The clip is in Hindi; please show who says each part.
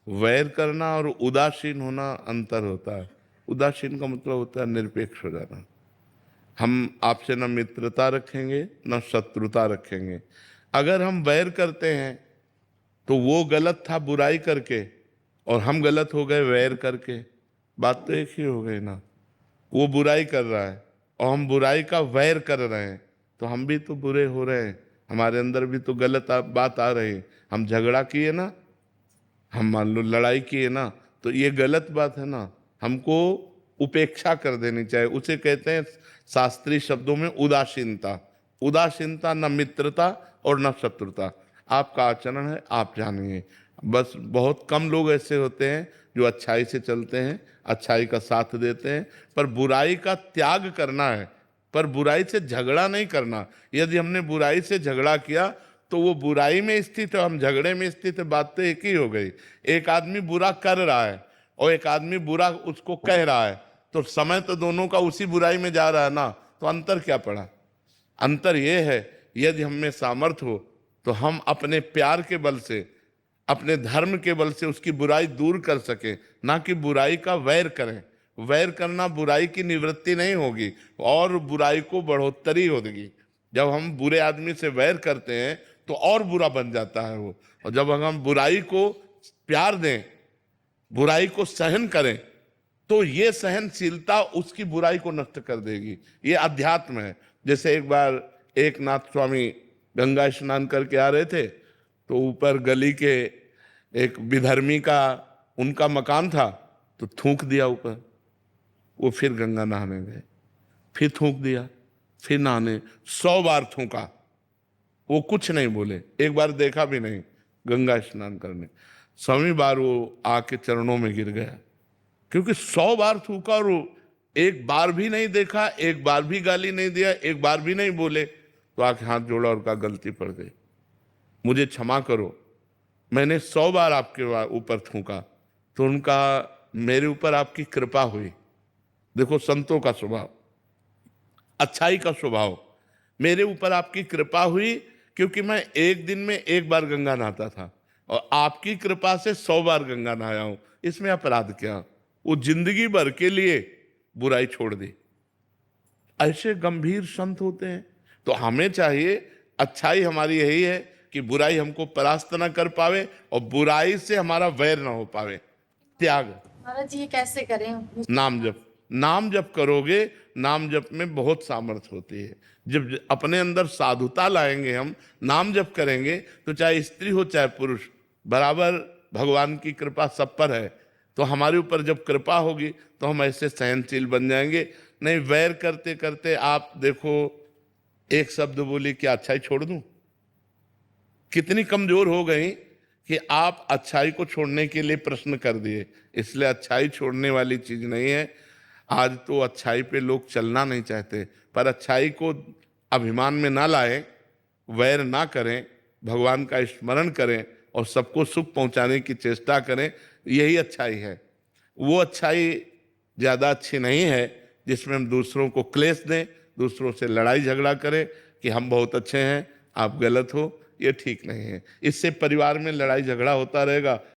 Speaker 1: वैर करना और उदासीन होना अंतर होता है। उदासीन का मतलब होता है निरपेक्ष हो जाना। हम आपसे न मित्रता रखेंगे न शत्रुता रखेंगे। अगर हम वैर करते हैं तो वो गलत था बुराई करके, और हम गलत हो गए वैर करके, बात तो एक ही हो गई ना। वो बुराई कर रहा है और हम बुराई का वैर कर रहे हैं, तो हम भी तो बुरे हो रहे हैं, हमारे अंदर भी तो गलत बात आ रही। हम झगड़ा किए ना, हम मान लो लड़ाई किए ना, तो ये गलत बात है ना। हमको उपेक्षा कर देनी चाहिए। उसे कहते हैं शास्त्रीय शब्दों में उदासीनता। उदासीनता न मित्रता और न शत्रुता। आपका आचरण है, आप जानिए। बस बहुत कम लोग ऐसे होते हैं जो अच्छाई से चलते हैं, अच्छाई का साथ देते हैं। पर बुराई का त्याग करना है, पर बुराई से झगड़ा नहीं करना। यदि हमने बुराई से झगड़ा किया तो वो बुराई में स्थित है, हम झगड़े में स्थित है, बात तो एक ही हो गई। एक आदमी बुरा कर रहा है और एक आदमी बुरा उसको कह रहा है, तो समय तो दोनों का उसी बुराई में जा रहा है ना। तो अंतर क्या पड़ा? अंतर ये है, यदि हम में सामर्थ्य हो तो हम अपने प्यार के बल से, अपने धर्म के बल से उसकी बुराई दूर कर सके, ना कि बुराई का वैर करें। वैर करना बुराई की निवृत्ति नहीं होगी और बुराई को बढ़ोतरी होगी। जब हम बुरे आदमी से वैर करते हैं तो और बुरा बन जाता है वो। और जब हम बुराई को प्यार दें, बुराई को सहन करें, तो ये सहनशीलता उसकी बुराई को नष्ट कर देगी। ये अध्यात्म है। जैसे एक बार एक नाथ स्वामी गंगा स्नान करके आ रहे थे, तो ऊपर गली के एक विधर्मी का उनका मकान था, तो थूक दिया ऊपर। वो फिर गंगा नहाने गए, फिर थूक दिया, फिर नहाने, 100 बार थूका। वो कुछ नहीं बोले, एक बार देखा भी नहीं गंगा स्नान करने। 100वीं बार वो आके चरणों में गिर गया, क्योंकि 100 बार थूका और वो एक बार भी नहीं देखा, एक बार भी गाली नहीं दिया, एक बार भी नहीं बोले। तो आके हाथ जोड़ा और कहा गलती पड़ गई, मुझे क्षमा करो, मैंने 100 बार आपके ऊपर थूका, तो उनका मेरे ऊपर आपकी कृपा हुई। देखो संतों का स्वभाव, अच्छाई का स्वभाव, मेरे ऊपर आपकी कृपा हुई, क्योंकि मैं एक दिन में एक बार गंगा नहाता था और आपकी कृपा से 100 बार गंगा नहाया हूं। इसमें अपराध क्या? वो जिंदगी भर के लिए बुराई छोड़ दी। ऐसे गंभीर संत होते हैं। तो हमें चाहिए, अच्छाई हमारी यही है कि बुराई हमको परास्त ना कर पावे और बुराई से हमारा वैर ना हो पावे। त्याग।
Speaker 2: महाराज जी ये कैसे करें?
Speaker 1: नाम जप। नाम जप करोगे, नाम जप में बहुत सामर्थ्य होती है। जब अपने अंदर साधुता लाएंगे, हम नाम जप करेंगे, तो चाहे स्त्री हो चाहे पुरुष, बराबर भगवान की कृपा सब पर है। तो हमारे ऊपर जब कृपा होगी तो हम ऐसे सहनशील बन जाएंगे। नहीं, वैर करते करते आप देखो, एक शब्द बोली कि अच्छाई छोड़ दूं, कितनी कमजोर हो गई कि आप अच्छाई को छोड़ने के लिए प्रश्न कर दिए। इसलिए अच्छाई छोड़ने वाली चीज नहीं है। आज तो अच्छाई पे लोग चलना नहीं चाहते, पर अच्छाई को अभिमान में ना लाएं, वैर ना करें, भगवान का स्मरण करें और सबको सुख पहुंचाने की चेष्टा करें। यही अच्छाई है। वो अच्छाई ज्यादा अच्छी नहीं है जिसमें हम दूसरों को क्लेश दें, दूसरों से लड़ाई झगड़ा करें कि हम बहुत अच्छे हैं, आप गलत हो। ये ठीक नहीं है। इससे परिवार में लड़ाई झगड़ा होता रहेगा।